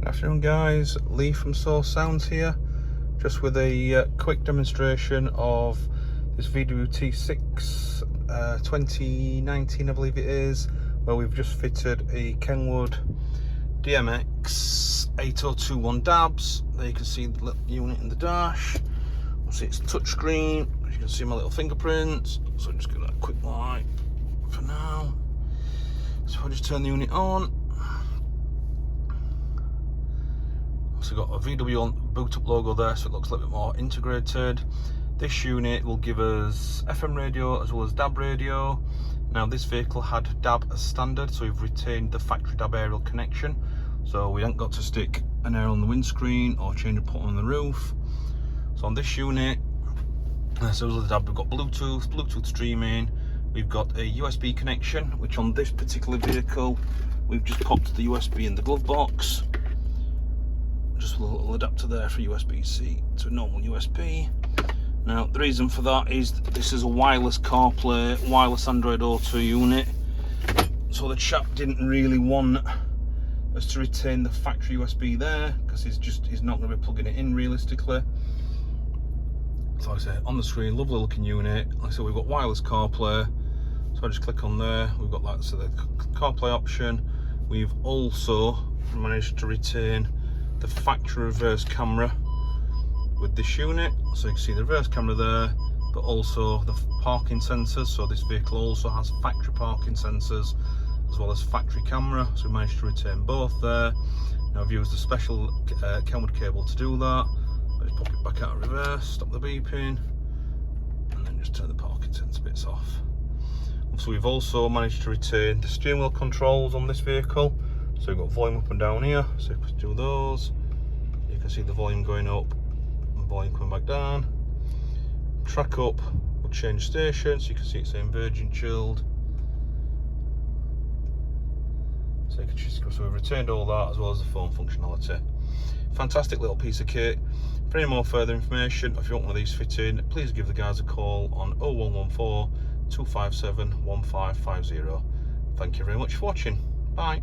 Good afternoon guys, Lee from Source Sounds here, just with a quick demonstration of this VW T6 2019 I believe it is, where we've just fitted a KENWOOD DMX8021DABS. There you can see the little unit in the dash. See it's touchscreen, you can see my little fingerprints, so I'm just gonna quick wipe for now. So I'll just turn the unit on. So got a VW boot up logo there, so it looks a little bit more integrated. This unit will give us FM radio as well as DAB radio. Now this vehicle had DAB as standard, so we've retained the factory DAB aerial connection, so we haven't got to stick an aerial on the windscreen or change a put on the roof. So on this unit, so the DAB, we've got Bluetooth streaming, we've got a USB connection, which on this particular vehicle we've just popped the USB in the glove box. Just a little adapter there for USB-C to a normal USB. Now the reason for that is this is a wireless CarPlay, wireless Android Auto unit, so the chap didn't really want us to retain the factory USB there because he's not going to be plugging it in realistically. So like I say, on the screen, lovely looking unit. Like I said, we've got wireless CarPlay, so I just click on there. We've got that, so the CarPlay option. We've also managed to retain the factory reverse camera with this unit, so you can see the reverse camera there, but also the parking sensors. So this vehicle also has factory parking sensors as well as factory camera, so we managed to retain both there. Now I've used a special KENWOOD cable to do that. I just pop it back out of reverse, stop the beeping, and then just turn the parking sensor bits off. So we've also managed to retain the steering wheel controls on this vehicle. So we've got volume up and down here, so if we do those, you can see the volume going up and volume coming back down. Track up will change station, so you can see it's saying Virgin Chilled. So you can just go, so we've retained all that as well as the phone functionality. Fantastic little piece of kit. For any more further information, if you want one of these fitting, please give the guys a call on 0114 257 1550. Thank you very much for watching. Bye.